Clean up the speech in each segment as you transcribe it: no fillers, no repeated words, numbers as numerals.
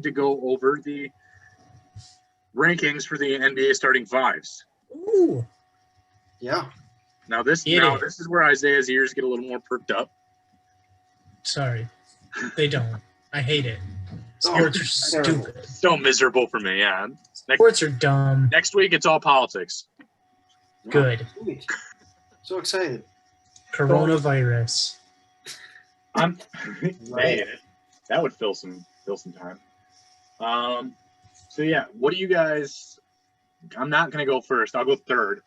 to go over the rankings for the NBA starting fives. Ooh. Yeah. Now this is where Isaiah's ears get a little more perked up. Sorry. They don't. I hate it. Sports are stupid. So miserable for me, yeah. Sports are dumb. Next week, it's all politics. Good. Sweet. So excited. Coronavirus. Hey, that would fill some time. So yeah, what do you guys? I'm not gonna go first. I'll go third.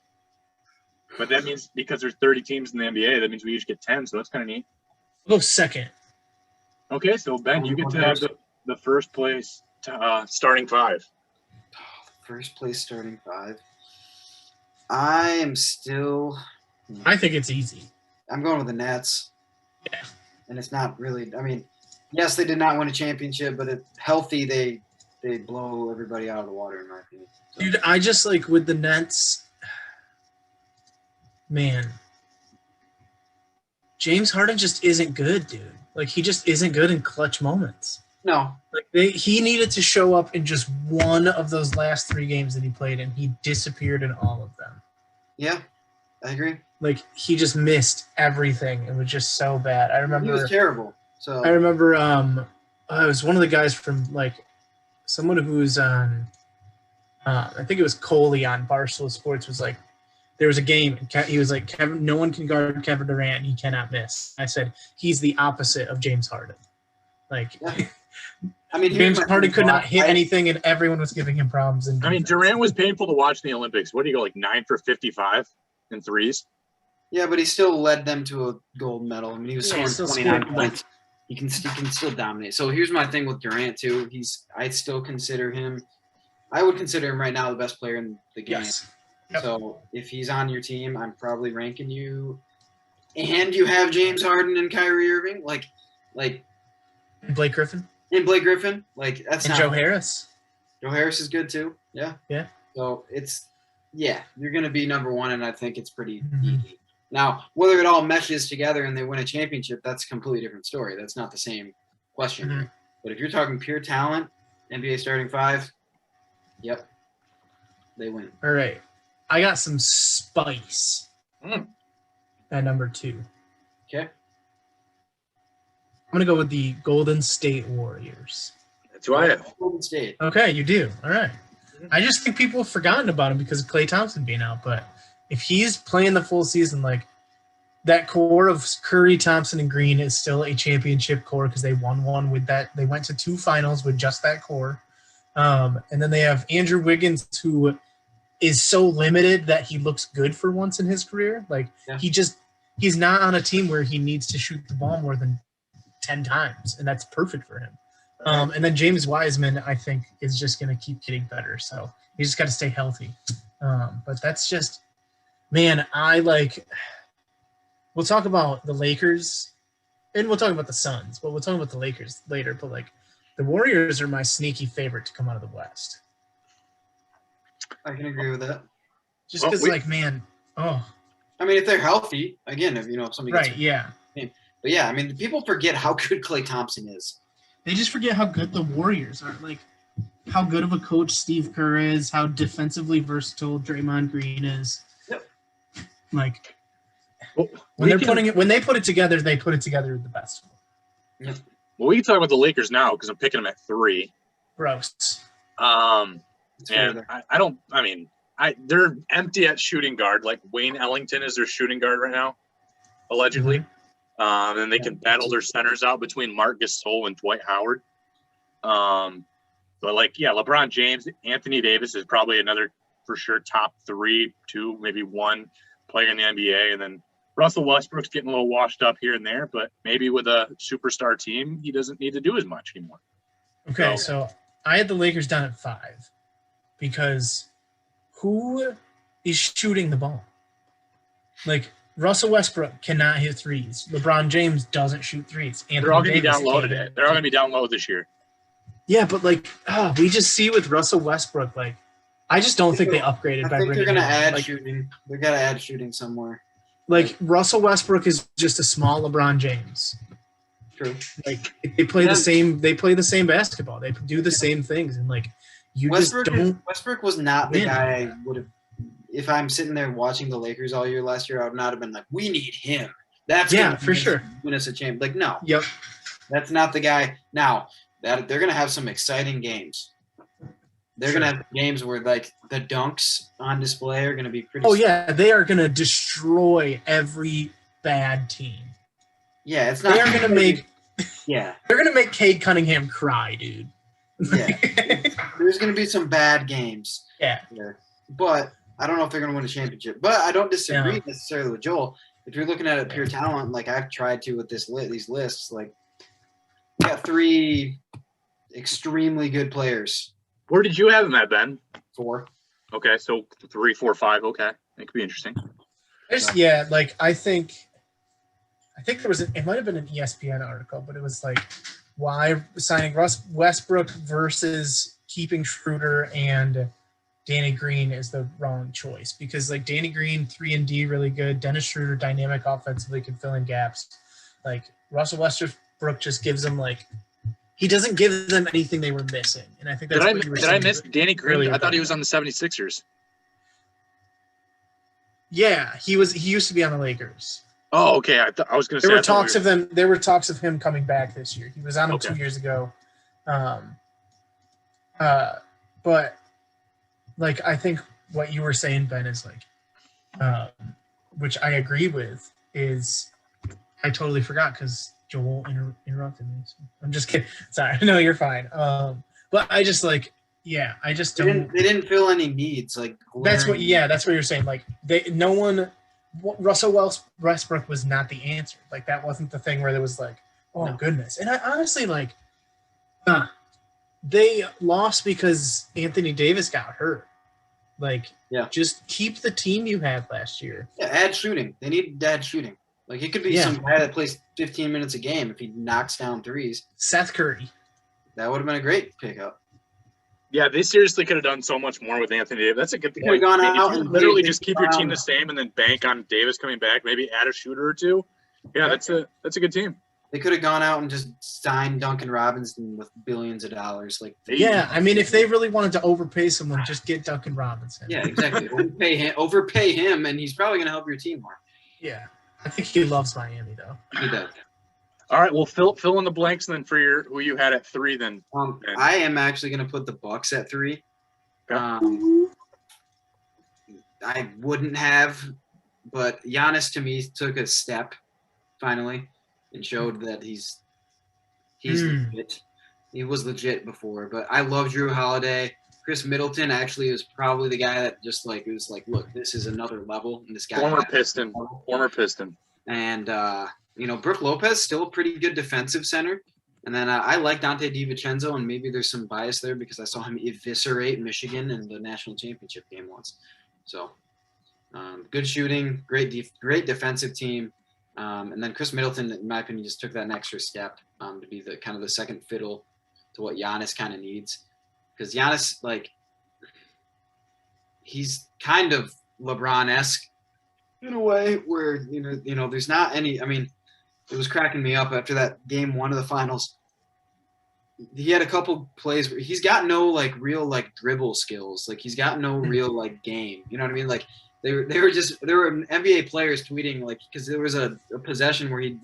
But that means because there's 30 teams in the NBA, that means we each get 10. So that's kind of neat. I'll go second. Okay, so Ben, you get to have the first place starting five. First place starting five. I think it's easy. I'm going with the Nets. Yeah. And it's not really. I mean, yes, they did not win a championship, but healthy, they blow everybody out of the water, in my opinion. So. Dude, I just like with the Nets. Man, James Harden just isn't good, dude. Like, he just isn't good in clutch moments. No. Like, he needed to show up in just one of those last 3 games that he played, and he disappeared in all of them. Yeah, I agree. Like, he just missed everything. It was just so bad. I remember he was terrible. So I remember it was one of the guys from, like, someone who's on I think it was Coley on Barstool Sports was like, there was a game, and he was like, Kevin, no one can guard Kevin Durant. He cannot miss. I said, he's the opposite of James Harden. Like, yeah. I mean, James Harden could not hit anything, and everyone was giving him problems. I mean, Durant was painful to watch in the Olympics. What do you go, like 9 for 55 in threes? Yeah, but he still led them to a gold medal. I mean, he was scoring 29 points. He can still dominate. So here's my thing with Durant too. I would consider him right now the best player in the game. Yes. Yep. So if he's on your team, I'm probably ranking you. And you have James Harden and Kyrie Irving, like And Blake Griffin. Like that's and not Joe Harris. Joe Harris is good too. Yeah. Yeah. So you're gonna be number one, and I think it's pretty easy. Now, whether it all meshes together and they win a championship, that's a completely different story. That's not the same question. Mm-hmm. But if you're talking pure talent, NBA starting five, yep, they win. All right. I got some spice at number 2. Okay. I'm going to go with the Golden State Warriors. That's who I have. Golden State. Okay, you do. All right. I just think people have forgotten about him because of Klay Thompson being out. But if he's playing the full season, like that core of Curry, Thompson, and Green is still a championship core because they won one with that. They went to 2 finals with just that core. And then they have Andrew Wiggins, who is so limited that he looks good for once in his career. Like he's not on a team where he needs to shoot the ball more than 10 times, and that's perfect for him. And then James Wiseman, I think, is just going to keep getting better. So he just got to stay healthy. But that's just, man, we'll talk about the Lakers and we'll talk about the Suns, but we'll talk about the Lakers later. But like the Warriors are my sneaky favorite to come out of the West. I can agree with that. Just because, I mean, if they're healthy, again, if somebody gets right, yeah. But yeah, I mean, people forget how good Klay Thompson is. They just forget how good the Warriors are. Like, how good of a coach Steve Kerr is, how defensively versatile Draymond Green is. Yep. Like, when they put it together, they put it together the best. Yep. Well, we can talk about the Lakers now because I'm picking them at 3. Gross. And they're empty at shooting guard. Like Wayne Ellington is their shooting guard right now, allegedly. And they can battle their centers out between Marc Gasol and Dwight Howard. But LeBron James, Anthony Davis is probably another for sure top 3, 2, maybe 1 player in the NBA. And then Russell Westbrook's getting a little washed up here and there, but maybe with a superstar team, he doesn't need to do as much anymore. Okay, so I had the Lakers down at 5. Because who is shooting the ball? Like, Russell Westbrook cannot hit threes. LeBron James doesn't shoot threes. They're all going to be downloaded. They're all going to be downloaded this year. Yeah, but, we just see with Russell Westbrook, I just don't think they upgraded by bringing him. I think they're going to add shooting. They've got to add shooting somewhere. Like, Russell Westbrook is just a small LeBron James. True. Like they play the same. They play the same basketball. They do the same things, and like you Westbrook, just don't. Westbrook was not the win. guy I would have. If I'm sitting there watching the Lakers all year last year, I would not have been like, we need him. That's for sure. Win us a champ. Like, no. Yep. That's not the guy. Now that they're gonna have some exciting games. They're gonna have games where like the dunks on display are gonna be pretty. Oh yeah, they are gonna destroy every bad team. Yeah, it's not. They are gonna make. Yeah. They're gonna make Cade Cunningham cry, dude. Yeah. There's gonna be some bad games. Yeah. But I don't know if they're gonna win a championship. But I don't disagree necessarily with Joel. If you're looking at it pure talent, like I've tried to with these lists, like you got 3 extremely good players. Where did you have them at, Ben? 4. Okay, so 3, 4, 5. Okay, that could be interesting. Like I think there was it might have been an ESPN article, but it was like why signing Westbrook versus keeping Schroeder and Danny Green is the wrong choice, because like Danny Green 3-and-D really good, Dennis Schroeder dynamic offensively can fill in gaps. Like Russell Westbrook just gives them like he doesn't give them anything they were missing, and I think that's what you were saying. Did I miss Danny Green? I thought he was on the 76ers. Yeah, he used to be on the Lakers. Oh, okay. I was going to say there were talks of him coming back this year. He was on him 2 years ago. But like I think what you were saying, Ben, is like which I agree with, is I totally forgot because Joel interrupted me. So I'm just kidding. Sorry. No, you're fine. But I just like, yeah, I just don't. They didn't fill any needs. Like that's what you're saying. Like Russell Westbrook was not the answer. Like that wasn't the thing where there was like, oh goodness. And I honestly like, they lost because Anthony Davis got hurt. Like, just keep the team you had last year. Yeah, add shooting. They need to add shooting. Like, he could be some guy that plays 15 minutes a game if he knocks down threes. Seth Curry. That would have been a great pickup. Yeah, they seriously could have done so much more with Anthony Davis. That's a good point. Gone out and literally just keep your team the same and then bank on Davis coming back. Maybe add a shooter or two. Yeah, that's a good team. They could have gone out and just signed Duncan Robinson with billions of dollars. Like, yeah, I mean, if they really wanted to overpay someone, just get Duncan Robinson. Yeah, exactly. overpay him, and he's probably going to help your team more. Yeah, I think he loves Miami though. He does. All right, well, fill in the blanks then for who you had at 3 then. I am actually going to put the Bucks at 3. Okay. I wouldn't have, but Giannis to me took a step finally and showed that he's legit. He was legit before, but I love Drew Holiday. Chris Middleton actually is probably the guy that just like it was like, look, this is another level, and this guy former Piston. And Brook Lopez still a pretty good defensive center. And then I like Dante DiVincenzo, and maybe there's some bias there because I saw him eviscerate Michigan in the national championship game once. So good shooting, great defensive team. And then Chris Middleton, in my opinion, just took that extra step to be the kind of the second fiddle to what Giannis kind of needs. Because Giannis, like, he's kind of LeBron-esque in a way where, there's not any – I mean, it was cracking me up after that game 1 of the finals. He had a couple plays where he's got no, like, real, like, dribble skills. Like, he's got no real, like, game. You know what I mean? Like, there were NBA players tweeting, like, because there was a possession where he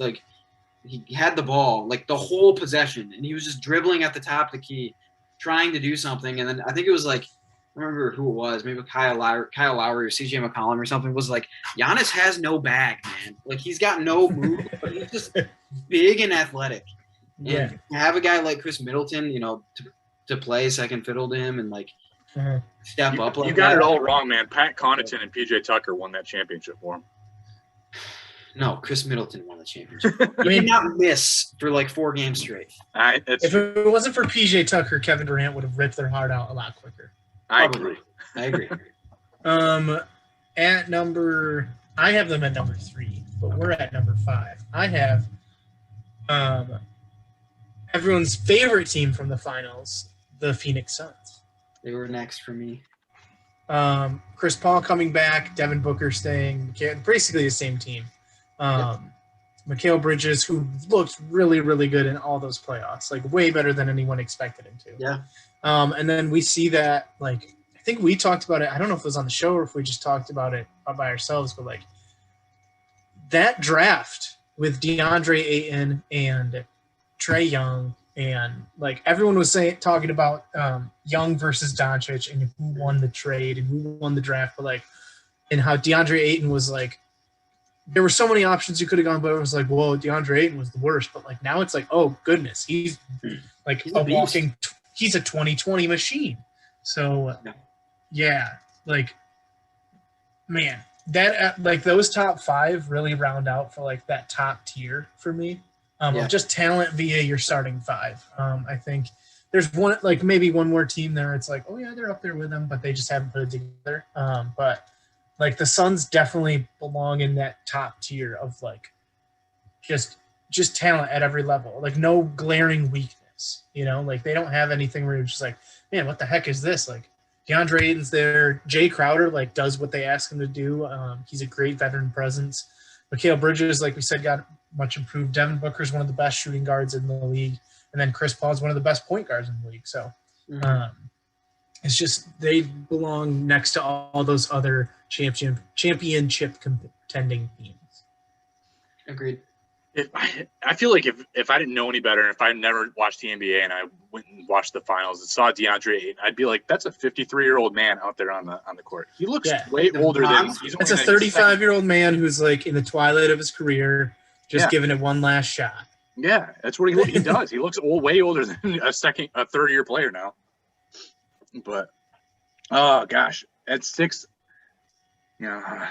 had the ball, like, the whole possession, and he was just dribbling at the top of the key, trying to do something. And then I think it was, like, I don't remember who it was, maybe Kyle Lowry or CJ McCollum or something, was like, Giannis has no bag, man. Like, he's got no move, but he's just big and athletic. Yeah. And to have a guy like Chris Middleton, to play second fiddle to him and, like, step up like that. You got it all wrong, man. Pat Connaughton and PJ Tucker won that championship for him. No, Chris Middleton won the championship. He did not miss for like 4 games straight. If it wasn't for PJ Tucker, Kevin Durant would have ripped their heart out a lot quicker. I agree. I have them at number 3, but we're at number 5. I have everyone's favorite team from the finals, the Phoenix Suns. They were next for me. Chris Paul coming back, Devin Booker staying, basically the same team. Mikal Bridges, who looked really, really good in all those playoffs, like way better than anyone expected him to. Yeah. And then we see that, like, I think we talked about it. I don't know if it was on the show or if we just talked about it by ourselves, but like that draft with DeAndre Ayton and Trae Young, and like everyone was talking about Young versus Doncic and who won the trade and who won the draft, but like, and how DeAndre Ayton was like, there were so many options you could have gone, but it was like, whoa, DeAndre Ayton was the worst. But like now it's like, oh goodness, he's like he's a 2020 machine. So yeah, like, man, that like those top 5 really round out for like that top tier for me. Of just talent via your starting 5. I think there's one, like maybe one more team there. It's like, oh yeah, they're up there with them, but they just haven't put it together. But like the Suns definitely belong in that top tier of like just talent at every level. Like no glaring weakness, you know, like they don't have anything where you're just like, man, what the heck is this? Like DeAndre Ayton's there. Jay Crowder like does what they ask him to do. He's a great veteran presence. Mikal Bridges, like we said, got much improved. Devin Booker's one of the best shooting guards in the league. And then Chris Paul's one of the best point guards in the league. So it's just they belong next to all those other championship contending teams. Agreed. I feel like if I didn't know any better, if I never watched the NBA and I went and watched the finals and saw DeAndre Ayton, I'd be like, that's a 53-year-old man out there on the court. He looks way older than he's. It's a 35-year-old man who's like in the twilight of his career, just giving it one last shot. Yeah, that's what he does. He looks way older than a third-year player now. But oh gosh, at 6, yeah.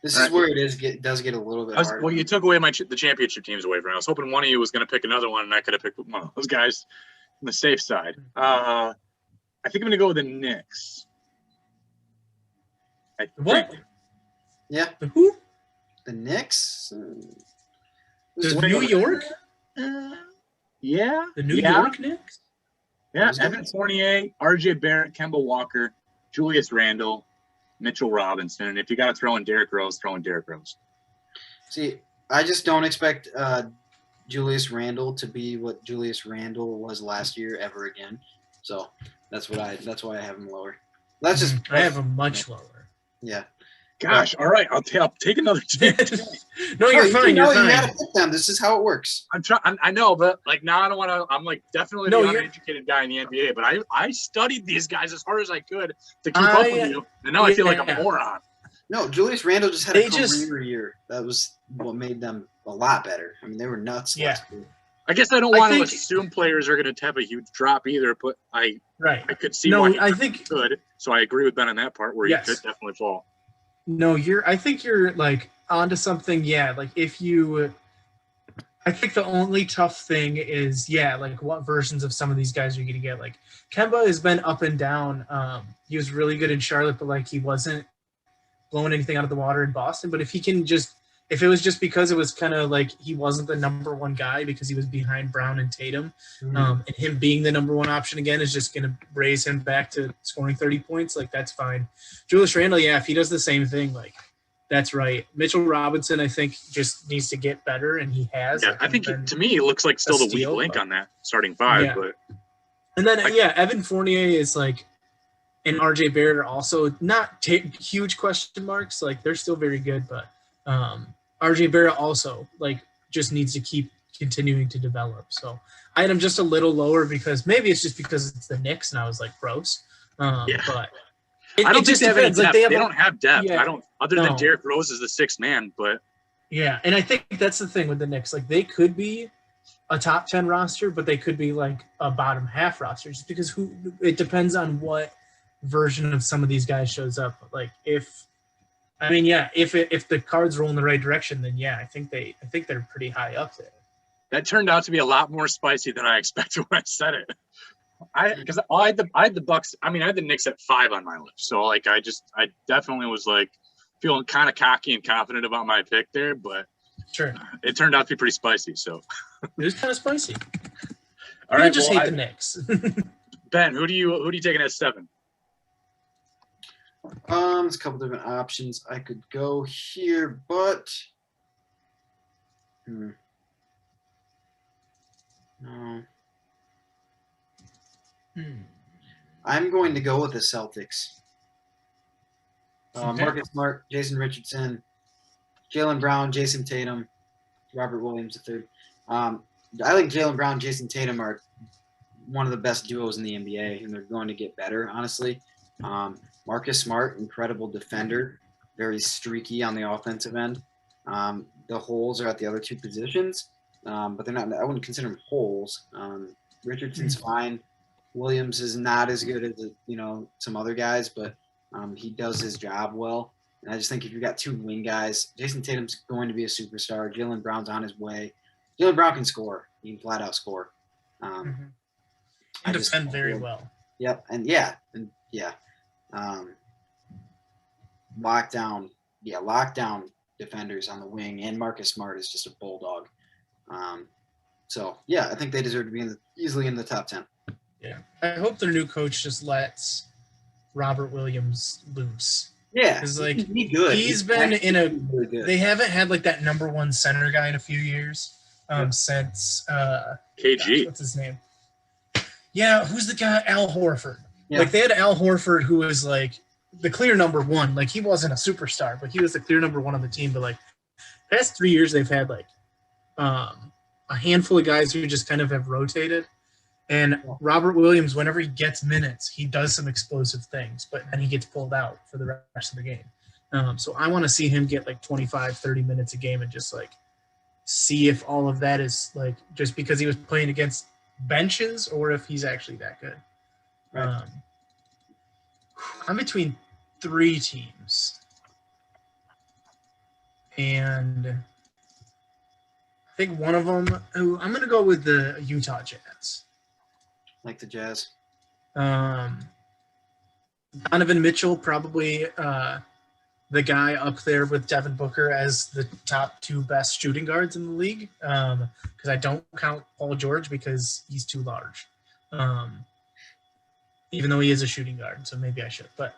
This is where it does get a little bit hard. Well, you took away the championship teams away from me. I was hoping one of you was going to pick another one, and I could have picked one of those guys on the safe side. I think I'm going to go with the Knicks. What? Yeah. The who? The Knicks? New York? Yeah. The New York Knicks? Yeah, Evan Fournier, RJ Barrett, Kemba Walker, Julius Randle, Mitchell Robinson. And if you got to throw in Derrick Rose, throw in Derrick Rose. See, I just don't expect Julius Randle to be what Julius Randle was last year ever again. So that's why I have him lower. I have him much lower. Yeah. Gosh, all right. I'll take another chance. No, you're fine. You're fine. You gotta pick them. This is how it works. I'm trying. I know, but like now I don't want to. I'm like definitely the uneducated guy in the NBA, but I studied these guys as hard as I could to keep up with you, and now I feel like a moron. No, Julius Randle just had a career year. That was what made them a lot better. I mean, they were nuts. Yeah. I guess I don't want to assume players are going to have a huge drop either, but I could see why he could. So I agree with Ben on that part where he could definitely fall. No, I think you're like onto something. Yeah, like I think the only tough thing is like what versions of some of these guys are you going to get? Like Kemba has been up and down. He was really good in Charlotte, but like he wasn't blowing anything out of the water in Boston. But if it was just because it was kind of like he wasn't the number one guy because he was behind Brown and Tatum, and him being the number one option again is just going to raise him back to scoring 30 points. Like, that's fine. Julius Randle, if he does the same thing, like, that's right. Mitchell Robinson, I think, just needs to get better, and he has. Yeah, I think to me, he looks like still the weak link on that starting 5. Yeah. But and then, Evan Fournier is like, and RJ Barrett are also not huge question marks. Like, they're still very good, but RJ Barrett also, like, just needs to keep continuing to develop. So I had him just a little lower because maybe it's just because it's the Knicks and I was like, gross. But I don't think they have any depth. Like they don't have depth. Yeah, other than Derrick Rose is the 6th man, but yeah. And I think that's the thing with the Knicks. Like, they could be a top 10 roster, but they could be like a bottom half roster just because it depends on what version of some of these guys shows up. Like, if the cards roll in the right direction, then I think they're pretty high up there. That turned out to be a lot more spicy than I expected when I said it. I had the Bucks. I mean, I had the Knicks at 5 on my list. So like, I definitely was like feeling kind of cocky and confident about my pick there, but sure, it turned out to be pretty spicy. So it was kind of spicy. All right, I just hate the Knicks. Ben, who do you taking at 7? There's a couple different options I could go here, but No. I'm going to go with the Celtics. Okay. Marcus Smart, Jason Richardson, Jaylen Brown, Jason Tatum, Robert Williams III. I think Jaylen Brown, Jason Tatum are one of the best duos in the NBA, and they're going to get better, honestly. Marcus Smart, incredible defender, very streaky on the offensive end. The holes are at the other two positions, but they're not. I wouldn't consider them holes. Richardson's fine. Williams is not as good as some other guys, but he does his job well. And I just think if you've got two wing guys, Jason Tatum's going to be a superstar. Jaylen Brown's on his way. Jaylen Brown can score. He can flat out score. And defend very well. Yep, lockdown defenders on the wing, and Marcus Smart is just a bulldog. I think they deserve to be easily in the top 10. Yeah, I hope their new coach just lets Robert Williams loose. Yeah, because like good. He's been in a. Really good. They haven't had like that number one center guy in a few years since KG. What's his name? Yeah, who's the guy? Al Horford. Yeah. Like they had Al Horford, who was like the clear number one. Like he wasn't a superstar, but he was the clear number one on the team. But like past 3 years, they've had like a handful of guys who just kind of have rotated. And Robert Williams, whenever he gets minutes, he does some explosive things, but then he gets pulled out for the rest of the game. So I want to see him get like 25, 30 minutes a game and just like see if all of that is like just because he was playing against benches or if he's actually that good. Right. I'm between 3 teams. And I think one of them, I'm going to go with the Utah Jazz. Like the Jazz. Donovan Mitchell, probably the guy up there with Devin Booker as the top 2 best shooting guards in the league. Because I don't count Paul George because he's too large. Even though he is a shooting guard, so maybe I should. But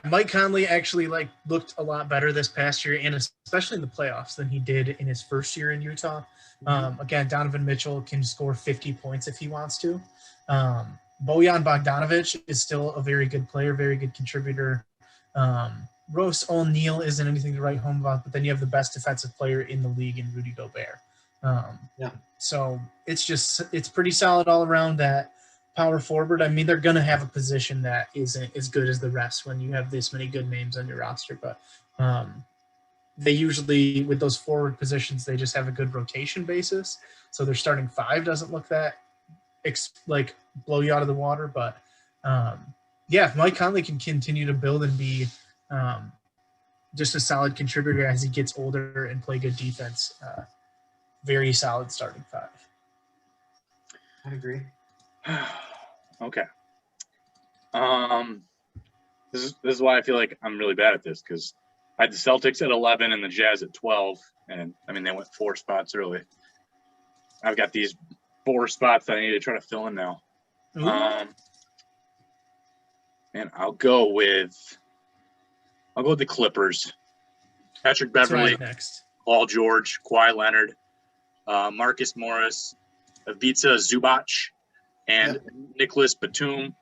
Mike Conley actually like looked a lot better this past year, and especially in the playoffs than he did in his first year in Utah. Again, Donovan Mitchell can score 50 points if he wants to. Bojan Bogdanovic is still a very good player, very good contributor. Royce O'Neal isn't anything to write home about, but then you have the best defensive player in the league in Rudy Gobert. So it's pretty solid all around that power forward. I mean, they're going to have a position that isn't as good as the rest when you have this many good names on your roster, but they usually, with those forward positions, they just have a good rotation basis. So their starting 5 doesn't look that like blow you out of the water. But Mike Conley can continue to build and be just a solid contributor as he gets older and play good defense. Very solid starting 5. I agree. Okay. This is why I feel like I'm really bad at this, because I had the Celtics at 11 and the Jazz at 12, and I mean they went 4 spots early. I've got these 4 spots that I need to try to fill in now. And I'll go with the Clippers. Patrick Beverley, next. Paul George, Kawhi Leonard, Marcus Morris, Ivica Zubac, and Nicholas Batum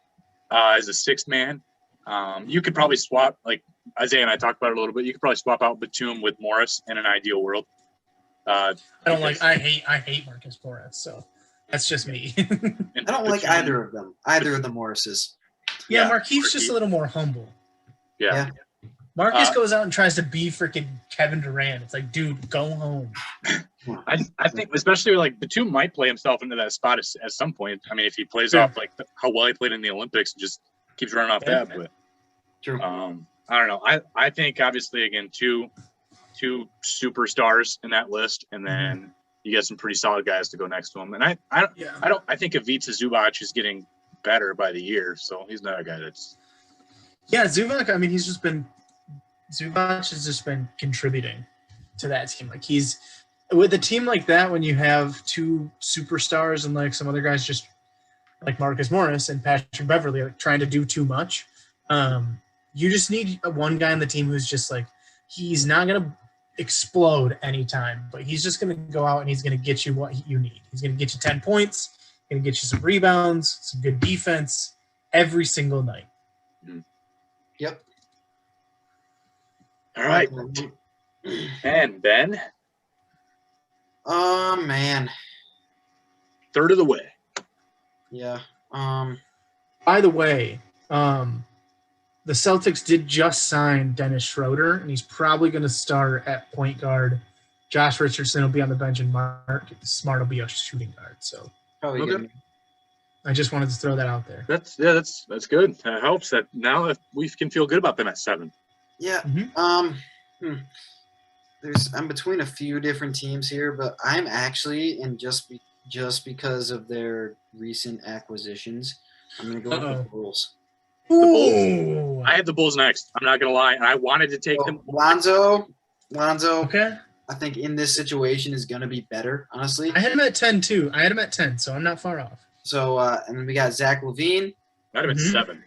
as a 6th man. You could probably swap, like Isaiah and I talked about it a little bit. You could probably swap out Batum with Morris in an ideal world. I hate Marcus Morris, so that's just me. I don't like either of the Morrises. Yeah, Marquise just a little more humble. Yeah. Marcus goes out and tries to be freaking Kevin Durant. It's like, dude, go home. I think, especially like Batum might play himself into that spot at some point. I mean, if he plays off like how well he played in the Olympics and just keeps running off that. But true. I don't know. I think obviously again two superstars in that list, and then you get some pretty solid guys to go next to him. And I think Ivica Zubac is getting better by the year, so he's not a guy that's. Yeah, Zubac. I mean, Zubac has just been contributing to that team. Like he's with a team like that, when you have 2 superstars and like some other guys just like Marcus Morris and Patrick Beverley like trying to do too much. You just need one guy on the team who's just like he's not gonna explode anytime, but he's just going to go out and he's going to get you what you need. He's going to get you 10 points, going to get you some rebounds, some good defense every single night. Yep. All right. And Ben? Man. Third of the way. Yeah. By the way, the Celtics did just sign Dennis Schroeder, and he's probably going to start at point guard. Josh Richardson will be on the bench, and Mark Smart will be a shooting guard. So Probably Okay. good. I just wanted to throw that out there. That's good. That helps. That now if we can feel good about them at 7. Yeah. Mm-hmm. I'm between a few different teams here, but I'm actually just because of their recent acquisitions, I'm gonna go with the Bulls. Ooh. I had the Bulls next. I'm not gonna lie. I wanted to take them. Lonzo. Okay. I think in this situation is gonna be better, honestly. I had him at 10 too. I had him at 10, so I'm not far off. So and then we got Zach LaVine, Might have been 7.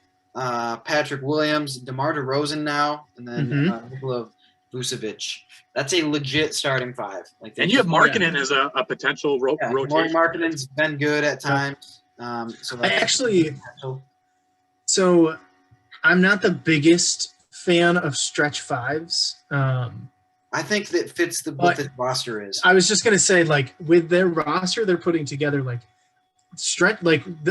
Patrick Williams, DeMar DeRozan now, and then Nikola Vucevic. That's a legit starting 5. And you have Markkanen as a potential rotation. Markkanen's been good at times. So I'm not the biggest fan of stretch 5s. I think that fits what this roster is. I was just gonna say, like, with their roster, they're putting together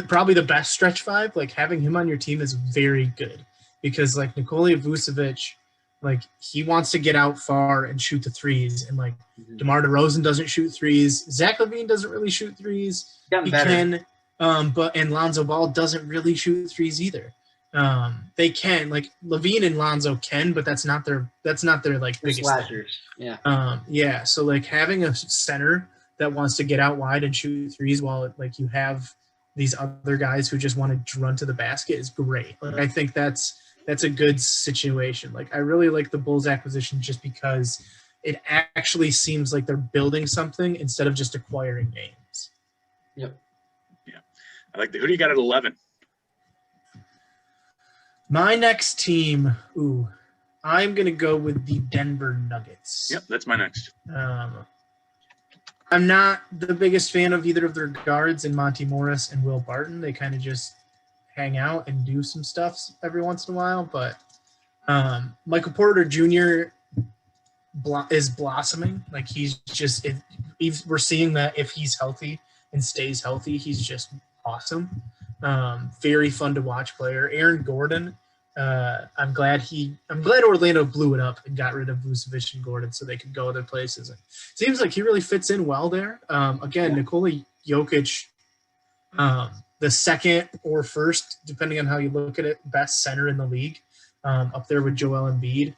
probably the best stretch 5. Like, having him on your team is very good because like Nikola Vucevic, like, he wants to get out far and shoot the threes, and like DeMar DeRozan doesn't shoot threes. Zach LaVine doesn't really shoot threes. He can, and Lonzo Ball doesn't really shoot threes either. They can, like, LaVine and Lonzo can, but that's not their like biggest slashers. Yeah. So like having a center that wants to get out wide and shoot threes while like you have these other guys who just want to run to the basket is great. Like, I think that's a good situation. Like, I really like the Bulls acquisition just because it actually seems like they're building something instead of just acquiring names. Yep. Yeah. I like who do you got at 11? My next team, I'm going to go with the Denver Nuggets. Yep, that's my next. I'm not the biggest fan of either of their guards in Monty Morris and Will Barton. They kind of just hang out and do some stuff every once in a while. But Michael Porter Jr. is blossoming. Like, we're seeing that if he's healthy and stays healthy, he's just awesome. Very fun to watch player. Aaron Gordon. I'm glad Orlando blew it up and got rid of Vucevic and Gordon so they could go other places. It seems like he really fits in well there. Nikola Jokic, the second or first, depending on how you look at it, best center in the league, up there with Joel Embiid.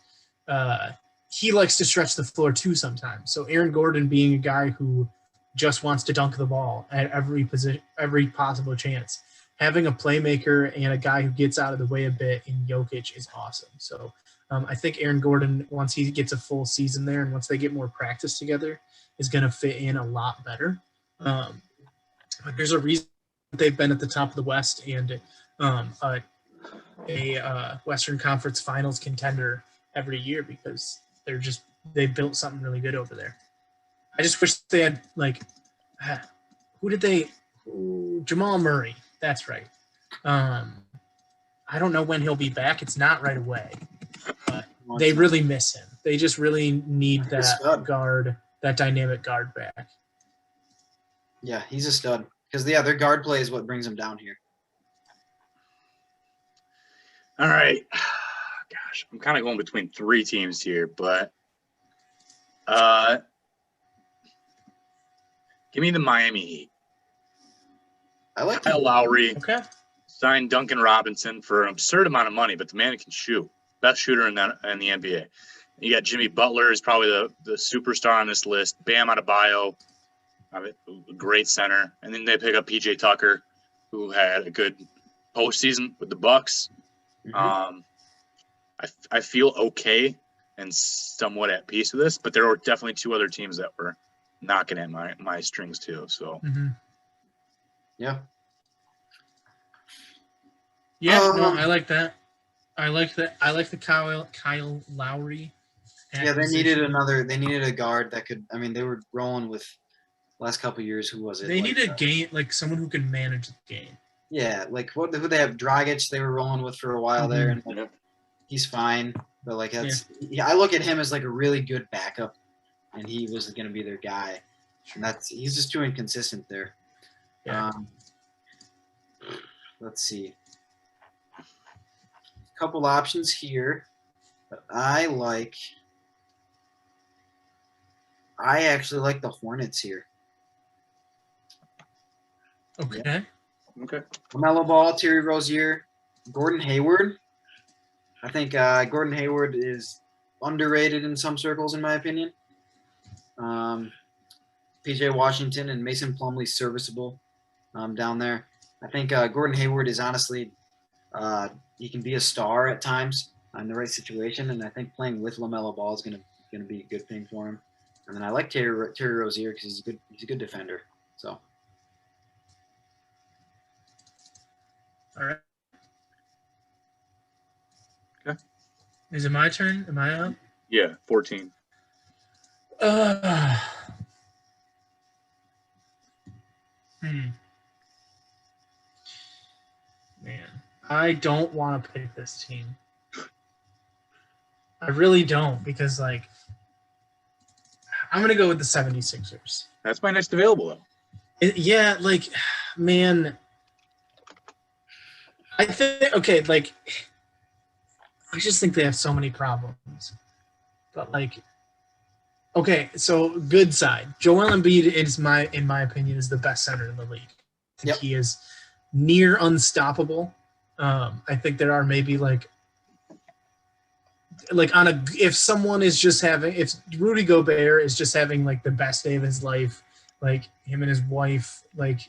He likes to stretch the floor too sometimes. So Aaron Gordon being a guy who just wants to dunk the ball at every position, every possible chance. Having a playmaker and a guy who gets out of the way a bit in Jokic is awesome. So I think Aaron Gordon, once he gets a full season there and once they get more practice together, is going to fit in a lot better. There's a reason they've been at the top of the West and a Western Conference Finals contender every year because they built something really good over there. I just wish they had, like, Jamal Murray. That's right. I don't know when he'll be back. It's not right away. But they really miss him. They just really need that guard, that dynamic guard back. Yeah, he's a stud. Because, their guard play is what brings them down here. All right. Gosh, I'm kind of going between 3 teams here, but give me the Miami Heat. I like Kyle Lowry. Okay. Signed Duncan Robinson for an absurd amount of money, but the man can shoot. Best shooter in the NBA. You got Jimmy Butler is probably the superstar on this list. Bam Adebayo, a great center. And then they pick up PJ Tucker, who had a good postseason with the Bucks. I feel okay and somewhat at peace with this, but there were definitely 2 other teams that were knocking at my strings too. So. Yeah. Yeah, no, I like that. I like the Kyle Lowry Yeah, they needed a guard that could. I mean, they were rolling with last couple of years. Who was it? They need a game, like someone who can manage the game. Yeah, like who they have? Dragic. They were rolling with for a while there, and like, he's fine. But like I look at him as like a really good backup, and he was going to be their guy. And he's just too inconsistent there. Yeah. Let's see. A couple options here. But I actually like the Hornets here. Okay. Yeah. Okay. LaMelo Ball, Terry Rozier, Gordon Hayward. I think Gordon Hayward is underrated in some circles, in my opinion. PJ Washington and Mason Plumlee serviceable down there. I think Gordon Hayward is honestly he can be a star at times in the right situation, and I think playing with LaMelo Ball is gonna be a good thing for him. And then I like Terry Rozier because he's a good defender. So. All right. Okay. Is it my turn? Am I up? Yeah, 14. Man, I don't want to pick this team. I really don't, because like I'm gonna go with the 76ers. That's my next available though. Yeah, like, man, I think like I just think they have so many problems. But like, okay, so good side. Joel Embiid is in my opinion, is the best center in the league. I think he is near unstoppable. I think there are maybe like if someone is just if Rudy Gobert is just having like the best day of his life, like him and his wife like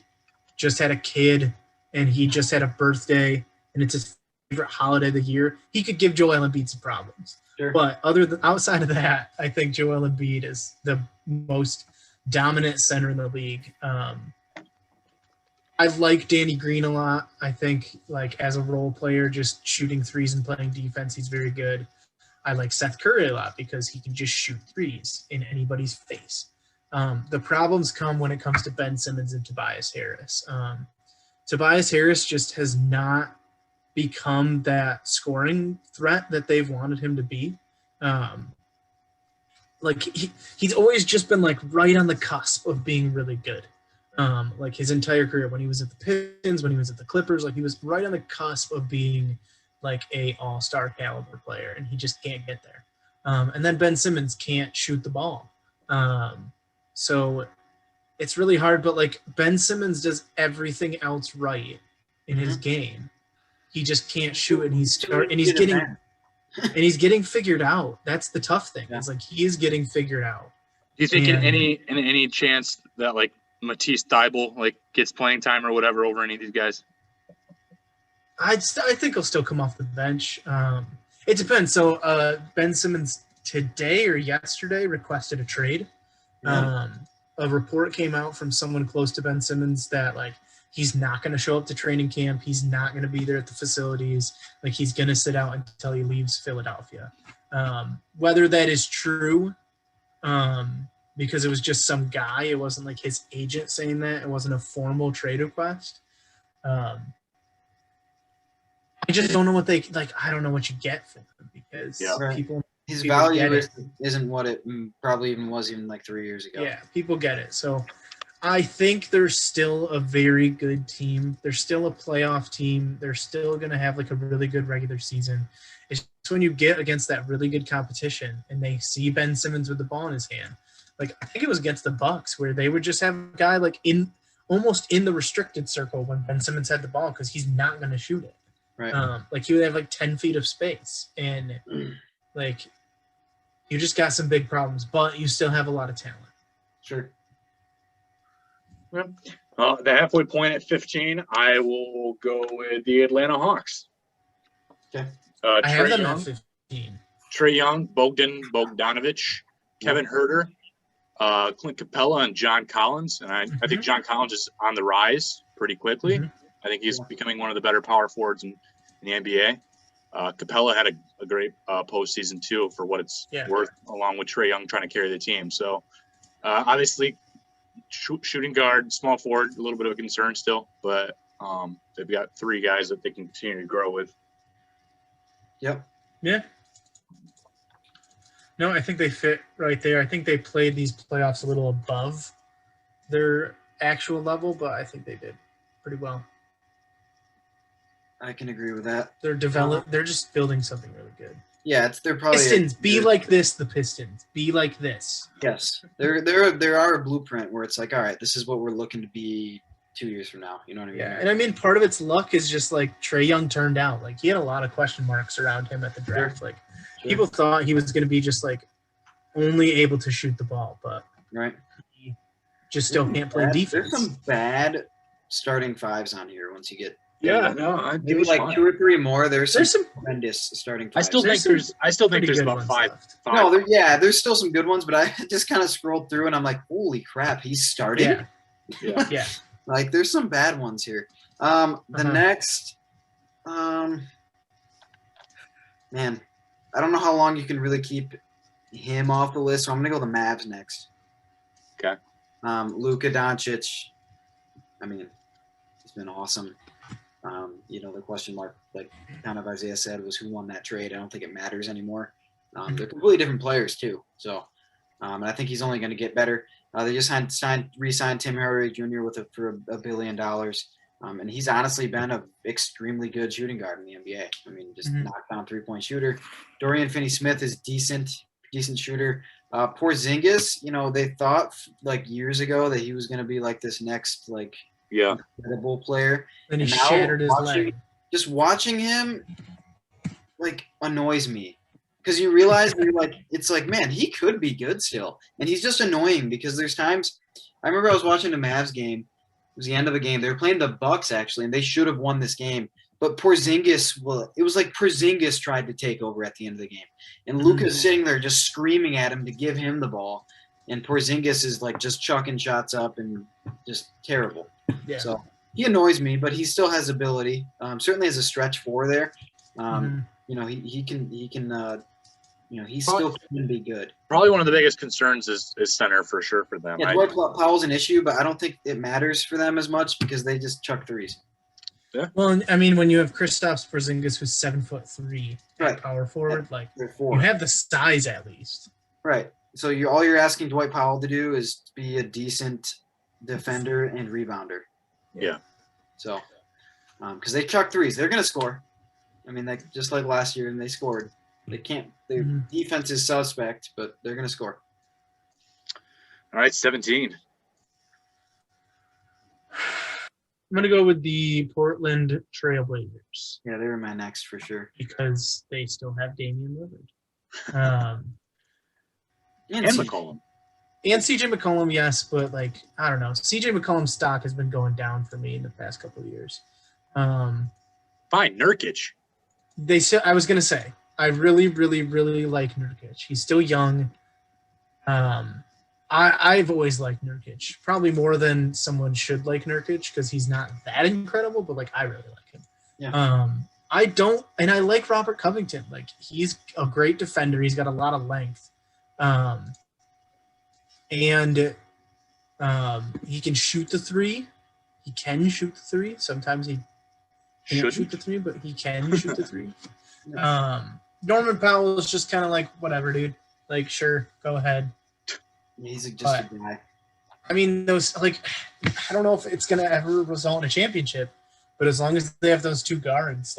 just had a kid and he just had a birthday and it's his favorite holiday of the year, he could give Joel Embiid some problems. Sure. But outside of that, I think Joel Embiid is the most dominant center in the league. I like Danny Green a lot. I think like as a role player, just shooting threes and playing defense, he's very good. I like Seth Curry a lot because he can just shoot threes in anybody's face. The problems come when it comes to Ben Simmons and Tobias Harris. Tobias Harris just has not become that scoring threat that they've wanted him to be. Like he's always just been like right on the cusp of being really good. Like his entire career, when he was at the Pistons, when he was at the Clippers, like he was right on the cusp of being like a all-star caliber player, and he just can't get there. And then Ben Simmons can't shoot the ball. So it's really hard, but like Ben Simmons does everything else right in his game. He just can't shoot, and he's getting figured out. That's the tough thing. It's like he is getting figured out. Do you think any chance that like Matisse Thybulle like gets playing time or whatever over any of these guys? I think he'll still come off the bench. It depends. So Ben Simmons today or yesterday requested a trade. A report came out from someone close to Ben Simmons that like he's not going to show up to training camp. He's not going to be there at the facilities. Like he's going to sit out until he leaves Philadelphia. Whether that is true, because it was just some guy, it wasn't like his agent saying that. It wasn't a formal trade request. I just don't know what they like. I don't know what you get from him because people. His value isn't what it probably even was even like 3 years ago. Yeah, people get it. So I think they're still a very good team. They're still a playoff team. They're still going to have like a really good regular season. It's just when you get against that really good competition and they see Ben Simmons with the ball in his hand. Like I think it was against the Bucks where they would just have a guy like almost in the restricted circle when Ben Simmons had the ball because he's not going to shoot it. Right. Like he would have like 10 feet of space and like you just got some big problems, but you still have a lot of talent. Sure. The halfway point at 15, I will go with the Atlanta Hawks. Okay. I have them at 15. Trae Young, Bogdanovich, Kevin Huerter, Clint Capella, and John Collins. And I think John Collins is on the rise pretty quickly. I think he's becoming one of the better power forwards in the NBA. Capella had a great postseason too, for what it's worth, along with Trae Young trying to carry the team. So obviously, shooting guard, small forward, a little bit of a concern still, but they've got 3 guys that they can continue to grow with. Yep. Yeah. No, I think they fit right there. I think they played these playoffs a little above their actual level, but I think they did pretty well. I can agree with that. They're just building something really good. Yeah, they're probably Pistons. Be like this. The Pistons. Be like this. Yes, there are a blueprint where it's like, all right, this is what we're looking to be 2 years from now. You know what I mean? Yeah, and I mean, part of its luck is just like Trae Young turned out. Like he had a lot of question marks around him at the draft. Sure. Like people thought he was going to be just like only able to shoot the ball, but he just still can't play defense. There's some bad starting 5s on here once you get. Yeah, no, maybe like 2 or 3 more. There's some tremendous starting 5s. I still think there's about 5. No, there's still some good ones, but I just kind of scrolled through and I'm like, holy crap, he's starting. Yeah. Like there's some bad ones here. The next, man, I don't know how long you can really keep him off the list, so I'm gonna go the Mavs next. Okay. Luka Doncic. I mean, he's been awesome. The question mark, like kind of Isaiah said, was who won that trade. I don't think it matters anymore. They're completely different players too. So, and I think he's only going to get better. They just re-signed Tim Hardaway Jr. for $1 billion. And he's honestly been an extremely good shooting guard in the NBA. I mean, just knockdown 3-point shooter. Dorian Finney-Smith is decent shooter. Porzingis, they thought like years ago that he was going to be like this next incredible player. Then he shattered his leg. Just watching him like annoys me. Because you realize it's like, man, he could be good still. And he's just annoying because there's times I remember I was watching the Mavs game. It was the end of the game. They were playing the Bucks actually, and they should have won this game. But Porzingis, it was like Porzingis tried to take over at the end of the game. And Luka's sitting there just screaming at him to give him the ball. And Porzingis is like just chucking shots up and just terrible. Yeah. So he annoys me, but he still has ability. Certainly has a stretch 4 there. He can he still can be good. Probably one of the biggest concerns is center for sure for them. Yeah, Dwight Powell's an issue, but I don't think it matters for them as much because they just chuck threes. Yeah. Well, I mean, when you have Kristaps Porzingis, who's 7'3", power forward, you have the size at least. Right. So all you're asking Dwight Powell to do is be a decent defender and rebounder. Yeah. So, because they chuck threes, they're going to score. I mean, just like last year, and they scored. They can't. Their defense is suspect, but they're going to score. All right, 17. I'm going to go with the Portland Trailblazers. Yeah, they were my next for sure. Because they still have Damian Lillard. And McCollum. And CJ McCollum, yes, but I don't know. CJ McCollum's stock has been going down for me in the past couple of years. Fine, Nurkic. I was going to say, I really, really, really like Nurkic. He's still young. I've always liked Nurkic, probably more than someone should like Nurkic because he's not that incredible, but I really like him. Yeah. I like Robert Covington. He's a great defender. He's got a lot of length. And he can shoot the 3. He can shoot the 3. Sometimes he can't shoot the 3, but he can shoot the 3. Norman Powell is just kind of whatever, dude. Sure, go ahead. He's just a guy. I mean, those I don't know if it's gonna ever result in a championship, but as long as they have those 2 guards,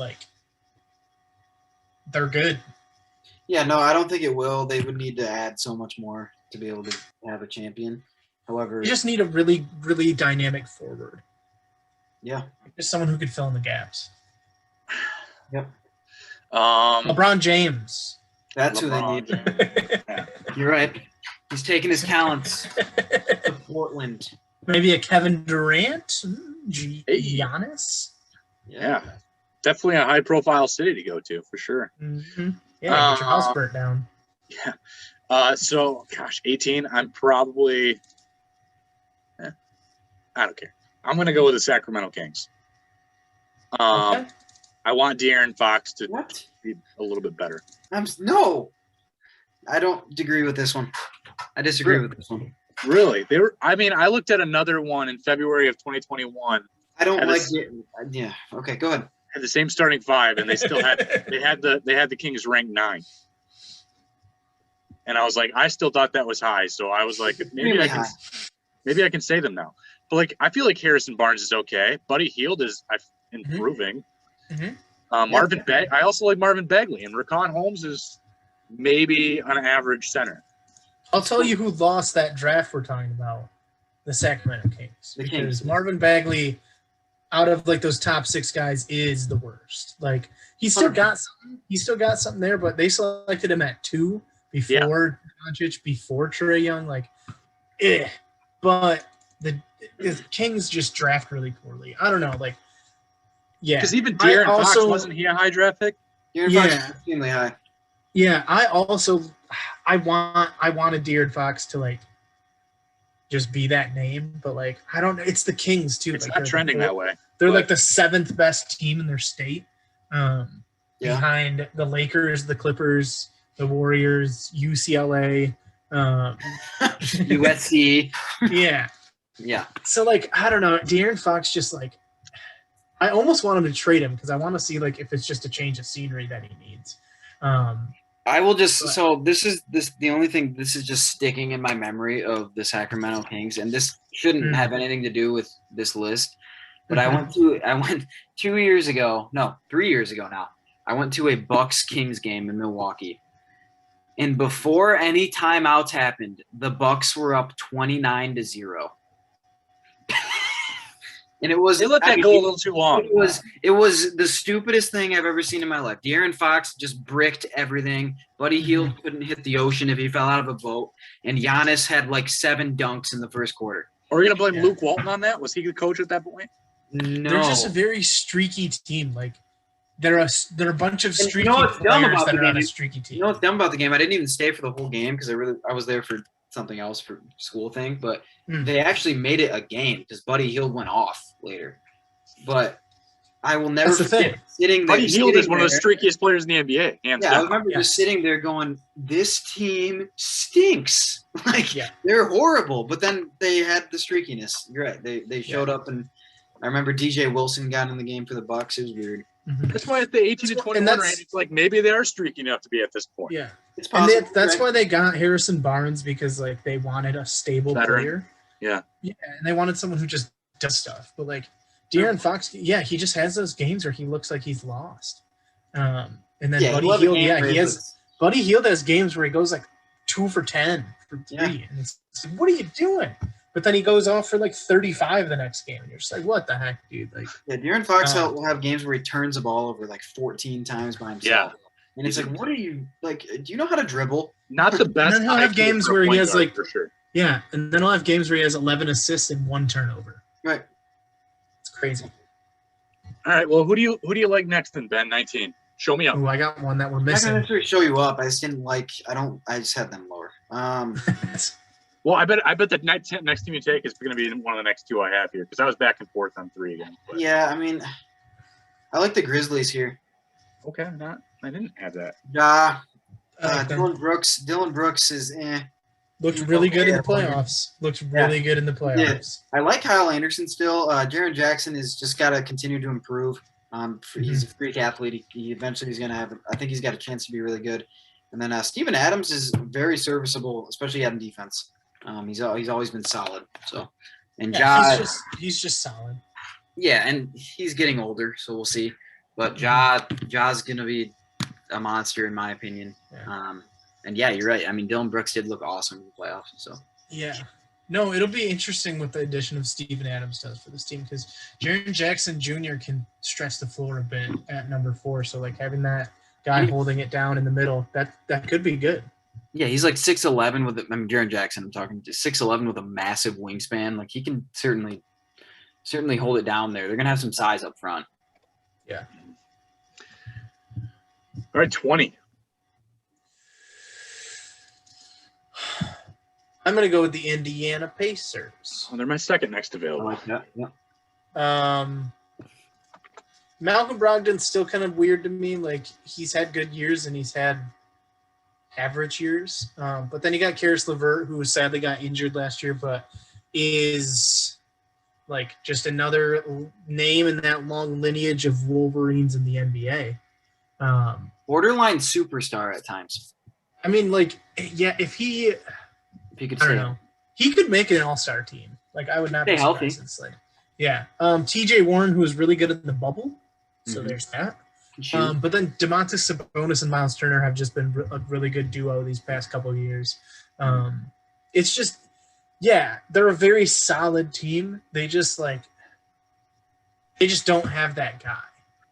they're good. Yeah, no, I don't think it will. They would need to add so much more to be able to have a champion. However, you just need a really, really dynamic forward. Yeah, just someone who could fill in the gaps. Yep. LeBron James. That's who they need. You're right. He's taking his talents to Portland. Maybe a Kevin Durant? Giannis? Yeah. Definitely a high-profile city to go to, for sure. Mm-hmm. Yeah, get your house burnt down. Yeah. 18, I'm probably I don't care. I'm going to go with the Sacramento Kings. Okay. I want De'Aaron Fox to be a little bit better. No, I don't agree with this one. I disagree with this one. Really? They were. I mean, I looked at another one in February of 2021. I don't like it. Yeah. Okay, go ahead. Had the same starting five, and they still had the Kings ranked 9. And I was like, I still thought that was high, so I was like, maybe I can say them now. But like, I feel like Harrison Barnes is okay. Buddy Hield is improving. Mm-hmm. I also like Marvin Bagley, and Raquan Holmes is maybe an average center. I'll tell you who lost that draft we're talking about, the Sacramento Kings. Because Marvin Bagley, out of like those top 6 guys, is the worst. Like he's still got something. He's still got something there, but they selected him at 2 before Doncic, before Trae Young. Like, but the Kings just draft really poorly. I don't know. Like, yeah. Because even De'Aaron Fox, wasn't he a high draft pick? De'Aaron Fox is extremely high. Yeah, I wanted De'Aaron Fox to like just be that name, but like I don't know. It's the Kings too. It's like, not trending that way. They're like the 7th best team in their state, behind the Lakers, the Clippers, the Warriors, UCLA, USC. Yeah. So like I don't know. De'Aaron Fox just like I almost want him to trade him because I want to see like if it's just a change of scenery that he needs. I will just this is the only thing. This is just sticking in my memory of the Sacramento Kings, and this shouldn't have anything to do with this list. But I went 2 years ago, no, 3 years ago now. I went to a Bucks Kings game in Milwaukee, and before any timeouts happened, the Bucks were up 29-0. And they let that go a little too long. It was the stupidest thing I've ever seen in my life. De'Aaron Fox just bricked everything. Buddy Hield couldn't hit the ocean if he fell out of a boat. And Giannis had like 7 dunks in the first quarter. Are we gonna blame Luke Walton on that? Was he the coach at that point? No. They're just a very streaky team. Like they're a bunch of streaky players that are on a streaky team. You know what's dumb about the game? I didn't even stay for the whole game because I was there for something else for school thing, but they actually made it a game because Buddy Hield went off later. But I will never forget sitting there. Buddy Hield is one of the streakiest players in the NBA. I remember just sitting there going, "This team stinks. They're horrible." But then they had the streakiness. You're right. They showed up, and I remember DJ Wilson got in the game for the Bucks. It was weird. That's why at the 18 to 21 range, it's like maybe they are streaky enough to be at this point. Yeah. It's possible, and that's why they got Harrison Barnes because like they wanted a stable player. Yeah, and they wanted someone who just does stuff. But like De'Aaron Fox, he just has those games where he looks like he's lost. And then Buddy Hield has games where he goes like 2 for 10 for 3, and it's like, what are you doing? But then he goes off for like 35 the next game, and you're just like, what the heck, dude? Like, De'Aaron Fox will have games where he turns the ball over like 14 times by himself. And it's like, what are you like? Do you know how to dribble? Not the best. And then he'll have games where he has like for sure. Yeah, and then he'll have games where he has 11 assists and 1 turnover. Right. It's crazy. All right. Well, who do you like next then, Ben? 19. Show me up. Oh, I got one that we're I'm not missing. gonna necessarily show you up. I just didn't like. I just had them lower. Well, I bet the next team you take is going to be one of the next 2 I have here because I was back and forth on 3 again. But. Yeah, I mean, I like the Grizzlies here. Okay, I didn't have that. Dylan Brooks is Looked really good in the playoffs. Yeah. I like Kyle Anderson still. Jaren Jackson has just got to continue to improve. He's a freak athlete. He eventually he's going to have. I think he's got a chance to be really good. And then Steven Adams is very serviceable, especially on defense. He's always been solid. So, and he's just solid. Yeah, and he's getting older, so we'll see. But Ja's gonna be a monster in my opinion. Yeah. And yeah, you're right. I mean, Dylan Brooks did look awesome in the playoffs. So yeah, no, it'll be interesting what the addition of Steven Adams does for this team because Jaren Jackson Jr. can stretch the floor a bit at number 4. So like having that guy holding it down in the middle, that could be good. Yeah, he's like 6'11" with Jaren Jackson. I'm talking 6'11" with a massive wingspan. Like he can certainly hold it down there. They're gonna have some size up front. Yeah. All right, 20. I'm gonna go with the Indiana Pacers. Oh, they're my second next available. I like that. Yeah. Malcolm Brogdon's still kind of weird to me. Like, he's had good years and he's had average years. But then you got Karis LeVert, who sadly got injured last year, but is like just another name in that long lineage of Wolverines in the NBA. Borderline superstar at times. I mean, like, yeah, if he could I don't know. He could make an all-star team. Like, I would not be surprised. Healthy. It's like, yeah. TJ Warren, who was really good in the bubble. So there's that. But then DeMontis Sabonis and Miles Turner have just been a really good duo these past couple of years. It's just, yeah, they're a very solid team. They just don't have that guy.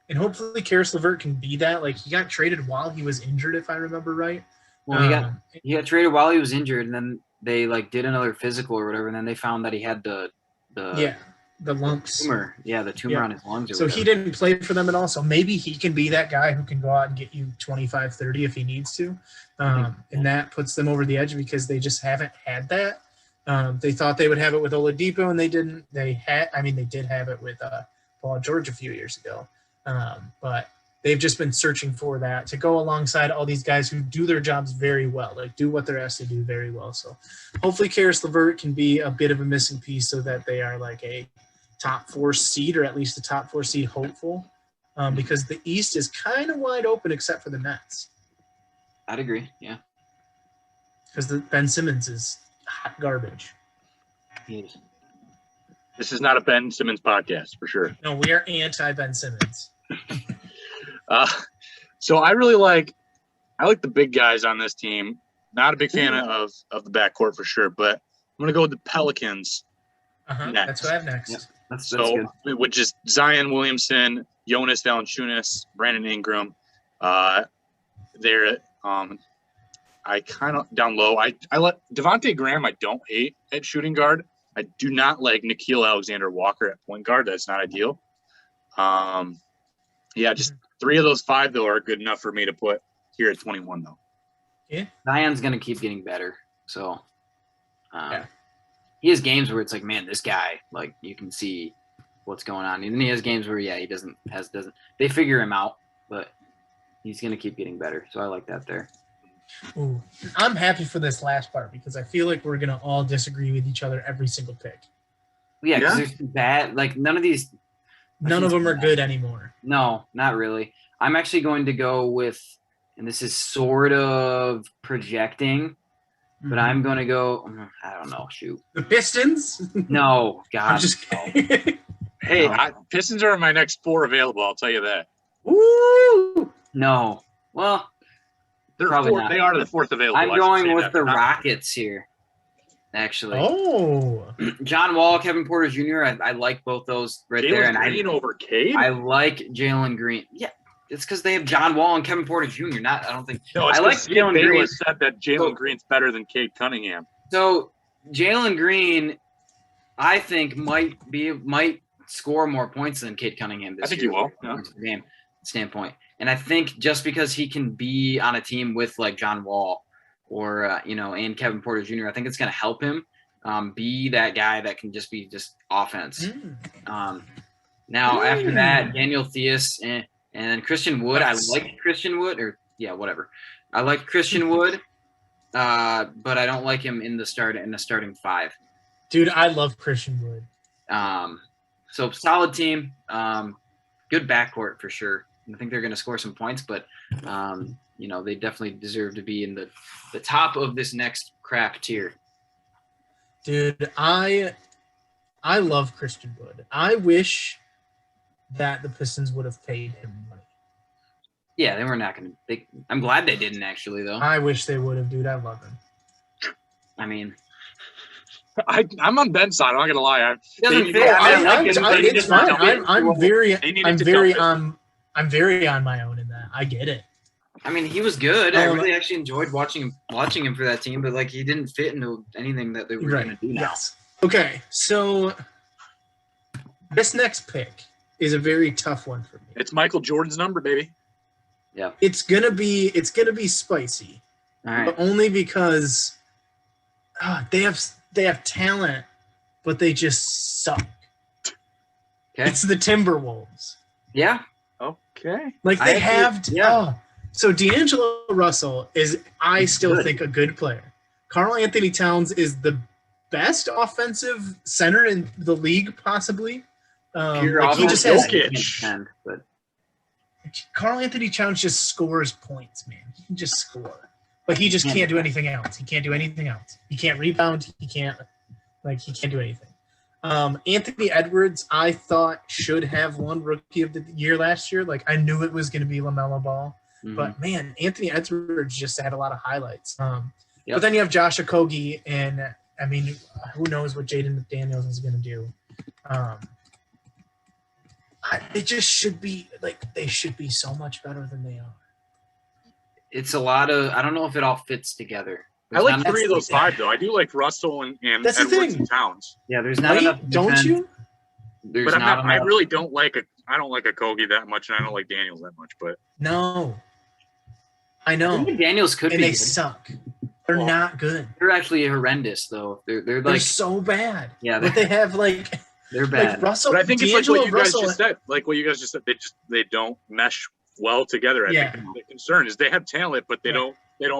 And hopefully Karis LeVert can be that. Like, he got traded while he was injured, if I remember right. Well, he got traded while he was injured, and then they did another physical or whatever, and then they found that he had the lumps. Tumor. Yeah, the tumor on his lungs. So he didn't play for them at all. So maybe he can be that guy who can go out and get you 25, 30 if he needs to. And that puts them over the edge because they just haven't had that. They thought they would have it with Oladipo, and they didn't. They did have it with Paul George a few years ago. But they've just been searching for that to go alongside all these guys who do their jobs very well, like do what they're asked to do very well. So hopefully Karis LeVert can be a bit of a missing piece so that they are like a top 4 seed, or at least a top 4 seed hopeful, because the East is kind of wide open except for the Nets. I'd agree, yeah. Because Ben Simmons is hot garbage. He is. This is not a Ben Simmons podcast, for sure. No, we are anti-Ben Simmons. So I like the big guys on this team. Not a big fan of the backcourt for sure, but I'm going to go with the Pelicans next. That's what I have next. Yep. That's good. With just Zion Williamson, Jonas Valanciunas, Brandon Ingram. They're I kind of down low. I let Devontae Graham. I don't hate at shooting guard. I do not like Nickeil Alexander-Walker at point guard. That's not ideal. Just 3 of those 5 though are good enough for me to put here at 21 though. Yeah, Zion's gonna keep getting better. So, he has games where it's like, man, this guy, like, you can see what's going on. And then he has games where, he doesn't. They figure him out, but he's gonna keep getting better. So I like that there. Ooh, I'm happy for this last part because I feel like we're gonna all disagree with each other every single pick. Yeah, because there's bad. Like, none of them are good anymore. No, not really. I'm actually going to go with, and this is sort of projecting, but I'm going to go. I don't know. Shoot. The Pistons? No, God. I'm just kidding. Hey, Pistons are my next 4 available. I'll tell you that. Woo! No. Well, they're probably not. They are the 4th available. I'm going with the Rockets here. Actually, John Wall, Kevin Porter Jr. I like both those right there, and Green over Cade. I like Jalen Green. Yeah, it's because they have John Wall and Kevin Porter Jr. I don't think. No, I like Jalen Green. Said that Jalen Green's better than Cade Cunningham. So Jalen Green, I think might score more points than Cade Cunningham this year. I think he will. From a game standpoint, and I think just because he can be on a team with like John Wall. Or and Kevin Porter Jr. I think it's going to help him be that guy that can just be offense. Now after that, Daniel Theus and Christian Wood. Nice. I like Christian Wood, I like Christian Wood, but I don't like him in the starting 5. Dude, I love Christian Wood. So solid team, good backcourt for sure. I think they're going to score some points, but they definitely deserve to be in the top of this next crap tier. Dude, I love Christian Wood. I wish that the Pistons would have paid him money. Yeah, they were not going to. I'm glad they didn't actually, though. I wish they would have, dude. I love him. I mean, I'm on Ben's side. I'm not going to lie. It's fine. I'm very on my own in that. I get it. I mean, he was good. I really actually enjoyed watching him for that team, but like he didn't fit into anything that they were going to do now. Yes. Okay, so this next pick is a very tough one for me. It's Michael Jordan's number, baby. Yeah. It's gonna be spicy, all right. But only because they have talent, but they just suck. Okay. It's the Timberwolves. Yeah. Okay. Like they have. So D'Angelo Russell is, I still think, a good player. Karl Anthony Towns is the best offensive center in the league, possibly. Like he just has. But Karl Anthony Towns just scores points, man. He can just score, but he just can't do anything else. He can't do anything else. He can't rebound. He can't do anything. Anthony Edwards, I thought should have won Rookie of the Year last year. Like I knew it was going to be LaMelo Ball, but man, Anthony Edwards just had a lot of highlights. But then you have Josh Okogie, and I mean, who knows what Jaden McDaniels is going to do? They just should be they should be so much better than they are. It's a lot of, I don't know if it all fits together. I like 3 of those 5 though. I do like Russell and Edwards and Towns. Yeah, there's not enough. Don't you? But I really don't like Okogie that much, and I don't like Daniels that much. But no, I know Daniels could and be. They suck. They're not good. They're actually horrendous though. They're so bad. Yeah, but they have they're bad. Like Russell, but I think it's like what you guys just said. Like what you guys just said, they don't mesh well together. I think the concern is they have talent, but they don't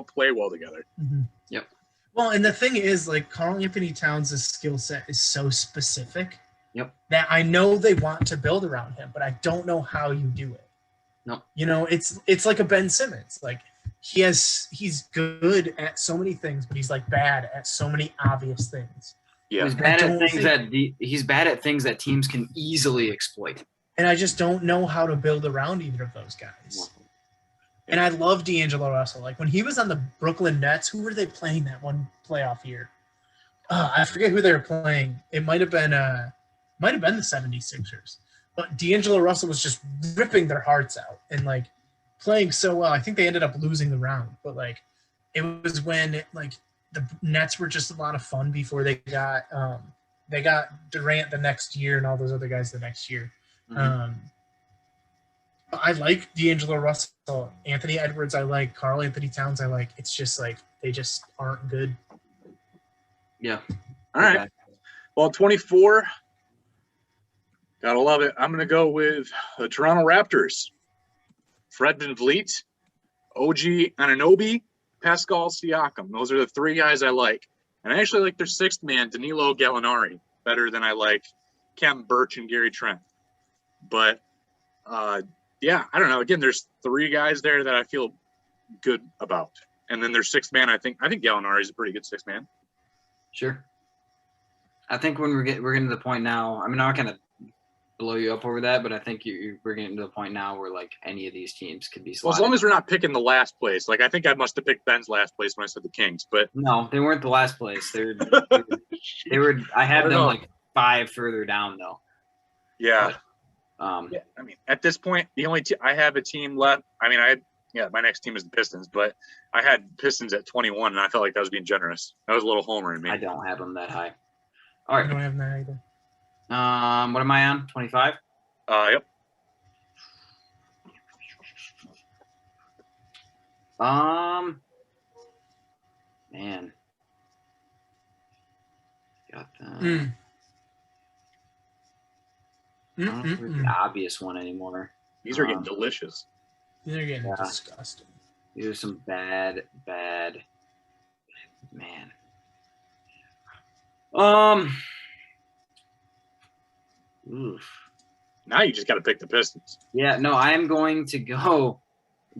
play well together. Mm-hmm. Yep. Well, and the thing is, like Karl Anthony Towns' skill set is so specific. Yep. That I know they want to build around him, but I don't know how you do it. No. You know, it's like a Ben Simmons. Like he's good at so many things, but he's like bad at so many obvious things. Yeah. He's bad at things that teams can easily exploit. And I just don't know how to build around either of those guys. And I love D'Angelo Russell. Like when he was on the Brooklyn Nets, who were they playing that one playoff year? I forget who they were playing. It might have been the 76ers. But D'Angelo Russell was just ripping their hearts out and like playing so well. I think they ended up losing the round, but like it was when like the Nets were just a lot of fun before they got Durant the next year and all those other guys the next year. Mm-hmm. I like D'Angelo Russell, Anthony Edwards. I like Karl Anthony Towns. I like. It's just like they just aren't good. Yeah. All right. Well, 24. Gotta love it. I'm gonna go with the Toronto Raptors. Fred VanVleet, OG Anunoby, Pascal Siakam. Those are the 3 guys I like. And I actually like their 6th man, Danilo Gallinari, better than I like Khem Birch and Gary Trent. But yeah, I don't know. Again, there's 3 guys there that I feel good about, and then their 6th man. I think Gallinari is a pretty good 6th man. Sure. I think when we're getting to the point now. I mean, I'm not gonna blow you up over that, but I think we're getting to the point now where like any of these teams could be slotted. Well, as long as we're not picking the last place. Like I think I must have picked Ben's last place when I said the Kings, but no, they weren't the last place. They were. I had them like 5 further down though. Yeah. But, yeah, I mean, at this point, the only I have a team left. I mean, my next team is the Pistons, but I had Pistons at 21, and I felt like that was being generous. That was a little homer in me. I don't have them that high. All right. I don't have that either. What am I on? 25? Yep. Man. Got that. I don't know if it's the obvious one anymore. These are getting delicious. These are getting disgusting. These are some bad, man. Oof. Now you just got to pick the Pistons. Yeah, no, I am going to go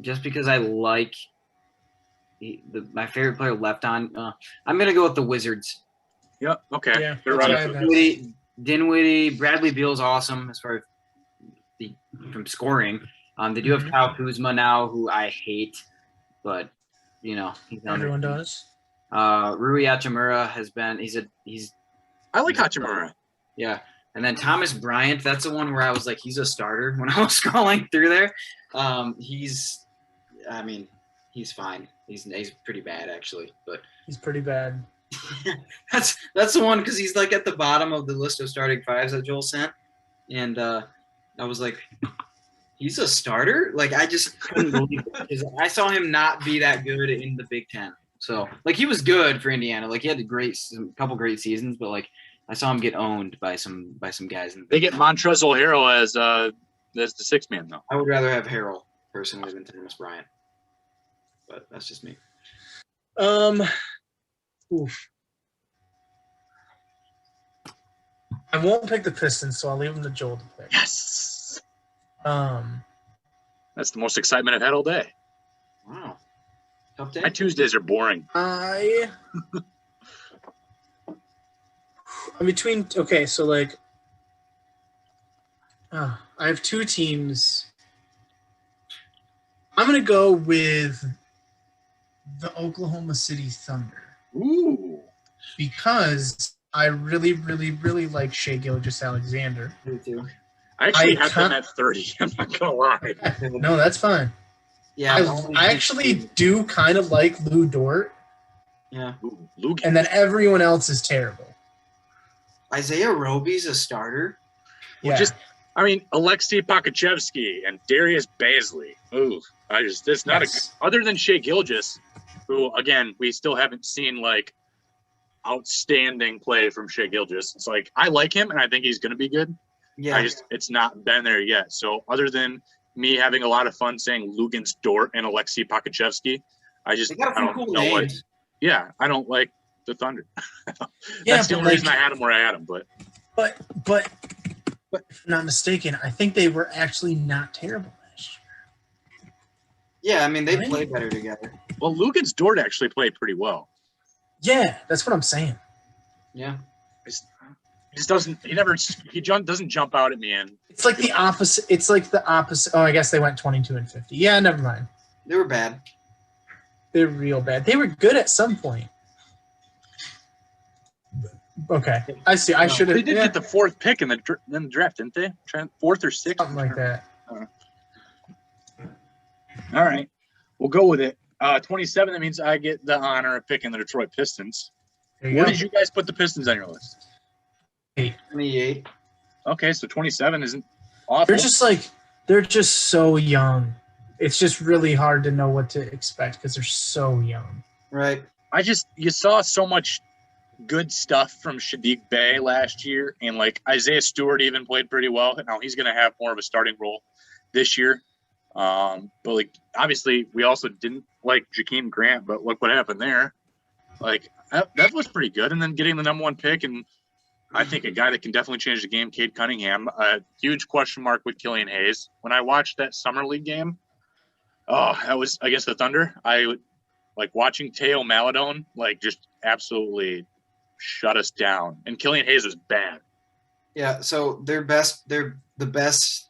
just because I like my favorite player left on. I'm going to go with the Wizards. Yep. Okay. Yeah. Dinwiddie, Bradley Beal's awesome as far as from scoring. They do have Kyle Kuzma now, who I hate, but you know everyone does. Rui Hachimura has been. I like Hachimura. Yeah, and then Thomas Bryant. That's the one where I was like, he's a starter when I was scrolling through there. He's fine. He's pretty bad actually, but he's pretty bad. that's the one because he's like at the bottom of the list of starting 5s that Joel sent, and I was like, he's a starter? Like I just couldn't believe it because I saw him not be that good in the Big Ten. So like he was good for Indiana, like he had a couple great seasons, but like I saw him get owned by some guys. They get Montrezl Harrell as as the sixth man, though. I would rather have Harrell personally than Thomas Bryant, but that's just me. Oof. I won't pick the Pistons, so I'll leave them to Joel to pick. Yes. That's the most excitement I've had all day. Wow. Tough day. My Tuesdays are boring. I'm between. Okay, so like, I have two teams. I'm gonna go with the Oklahoma City Thunder. Ooh. Because I really, really, really like Shai Gilgeous-Alexander. Me too. I actually have them at 30. I'm not gonna lie. No, that's fine. Yeah, I actually do kind of like Lou Dort. Yeah. Lou, and then everyone else is terrible. Isaiah Roby's a starter. Yeah. Alexei Pakachevsky and Darius Bazley. Ooh, it's not other than Shai Gilgeous, who again we still haven't seen like outstanding play from Shai Gilgeous. It's like I like him and I think he's going to be good. Yeah, it's not been there yet. So other than me having a lot of fun saying Luguentz Dort and Alexei Pakachevsky, I don't know what. Yeah, I don't like the Thunder. That's the only reason I had him where I had him. But if I'm not mistaken, I think they were actually not terrible last year. Yeah, I mean they play better together. Well, Luguentz Dort actually played pretty well. Yeah, that's what I'm saying. Yeah. He doesn't jump out at me, and it's like the opposite. It's like the opposite. Oh, I guess they went 22-50. Yeah, never mind. They were bad. They're real bad. They were good at some point. Okay, I see. I should have. They did get the fourth pick in the draft, didn't they? Fourth or sixth, something like that. All right, we'll go with it. 27. That means I get the honor of picking the Detroit Pistons. Where did you guys put the Pistons on your list? 28. Okay, so 27 isn't awful. They're just so young. It's just really hard to know what to expect because they're so young. Right. You saw so much good stuff from Sadiq Bey last year, and like Isaiah Stewart even played pretty well. Now he's going to have more of a starting role this year. But like obviously we also didn't like Jakeem Grant, but look what happened there. Like that was pretty good. And then getting the number one pick, and I think a guy that can definitely change the game, Cade Cunningham. A huge question mark with Killian Hayes. When I watched that summer league game, that was against the Thunder. I like watching Teo Maladone like just absolutely shut us down. And Killian Hayes was bad. Yeah, so they're the best.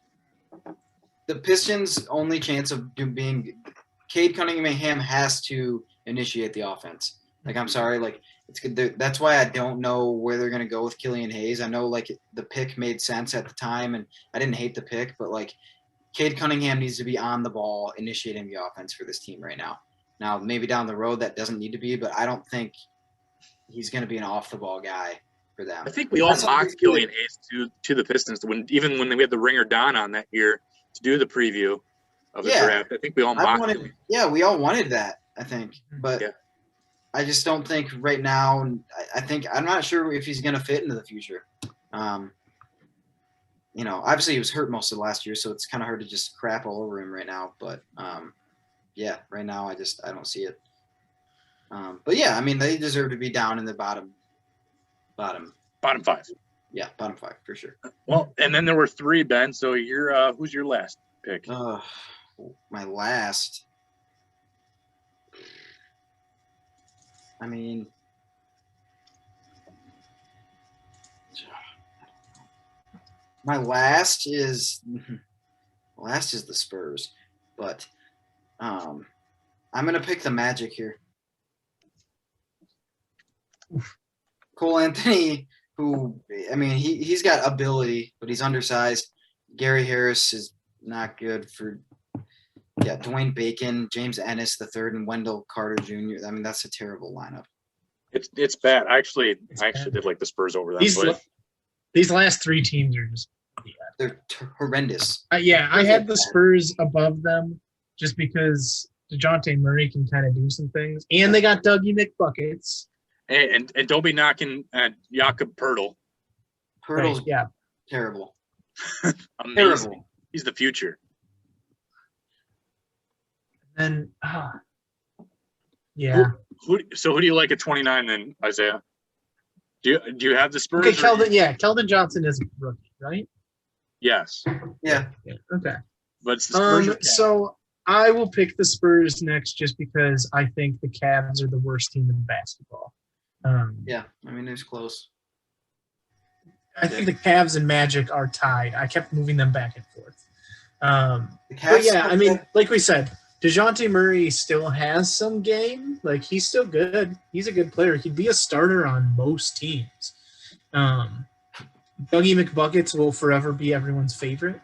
The Pistons' only chance of being Cade Cunningham has to initiate the offense. Like, I'm sorry, like it's good. That's why I don't know where they're gonna go with Killian Hayes. I know like the pick made sense at the time, and I didn't hate the pick, but like Cade Cunningham needs to be on the ball, initiating the offense for this team right now. Now, maybe down the road that doesn't need to be, but I don't think he's gonna be an off the ball guy for them. I think we all mocked Killian Hayes to the Pistons when we had the Ringer Don on that year to do the preview of the draft. I think we all mocked him. Yeah, we all wanted that, I think. But I just don't think right now – I'm not sure if he's going to fit into the future. Obviously he was hurt most of last year, so it's kind of hard to just crap all over him right now. But, right now I don't see it. But, yeah, I mean, they deserve to be down in the bottom five. Yeah, bottom five for sure. Well, and then there were three, Ben. So you're who's your last pick? My last. I mean, my last is the Spurs, but I'm gonna pick the Magic here. Cole Anthony. Who, I mean, he's got ability, but he's undersized. Gary Harris is not good for, Dwayne Bacon, James Ennis III, and Wendell Carter Jr. I mean, that's a terrible lineup. It's bad. I actually did like the Spurs over them. These last three teams are just they're horrendous. I had the Spurs above them just because DeJounte Murray can kind of do some things, and they got Dougie McBuckets. And don't be knocking Jakob Poeltl. Poeltl's terrible. Amazing. He's the future. And yeah. So who do you like at 29 then, Isaiah? Do you have the Spurs? Okay, Keldon Johnson is a rookie, right? Yes. Yeah. Okay. But it's the Spurs. So I will pick the Spurs next just because I think the Cavs are the worst team in basketball. Yeah, I mean, it's close. I think the Cavs and Magic are tied. I kept moving them back and forth. But yeah, I mean, like we said, DeJounte Murray still has some game. Like, he's still good. He's a good player. He'd be a starter on most teams. Dougie McBuckets will forever be everyone's favorite.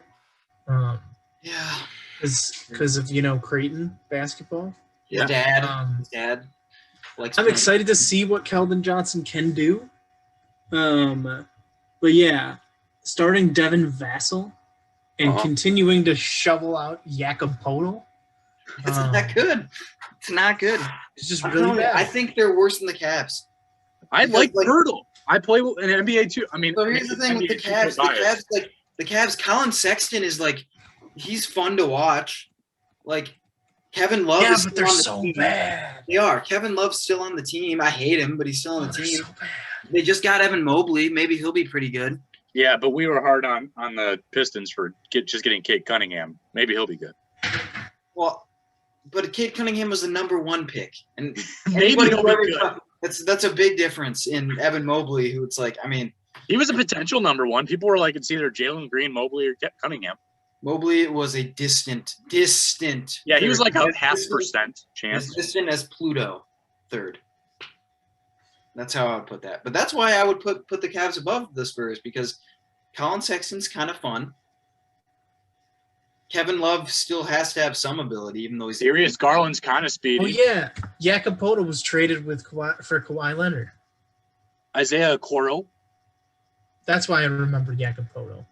Yeah. Because of, Creighton basketball. His dad. I'm excited to see what Keldon Johnson can do. But yeah, starting Devin Vassell and continuing to shovel out Jakob Poeltl. It's not good. It's not good. It's just really bad. I think they're worse than the Cavs. I like Poeltl. I play in NBA too. I mean, so here's the thing with the Cavs. The Cavs, Colin Sexton is he's fun to watch. Kevin Love is but they're so bad. They are. Kevin Love's still on the team. I hate him, but he's still on the team. So bad. They just got Evan Mobley. Maybe he'll be pretty good. Yeah, but we were hard on the Pistons for just getting Cade Cunningham. Maybe he'll be good. Well, but Cade Cunningham was the number 1 pick, and maybe he'll be good. That's a big difference in Evan Mobley, who he was a potential number 1. People were like, it's either Jalen Green, Mobley, or Cunningham. Mobley was a distant. Yeah, he was like a 0.5% chance. As distant as Pluto, third. That's how I would put that. But that's why I would put the Cavs above the Spurs, because Colin Sexton's kind of fun. Kevin Love still has to have some ability, even though he's Darius Garland's kind of speedy. Oh yeah, Jakob Poeltl was traded for Kawhi Leonard. Isaiah Okoro. That's why I remember Jakob Poeltl.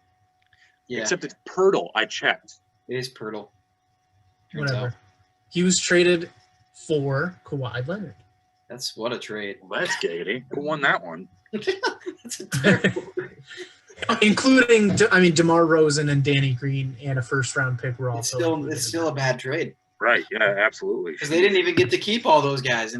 Yeah. Except it's Pirtle. I checked. It is Pirtle. Whatever. He was traded for Kawhi Leonard. That's what a trade. Well, that's giggity. Who won that one? That's a terrible trade. Including, DeMar Rosen and Danny Green and a first-round pick were also. It's still a bad trade. Right. Yeah, absolutely. Because they didn't even get to keep all those guys.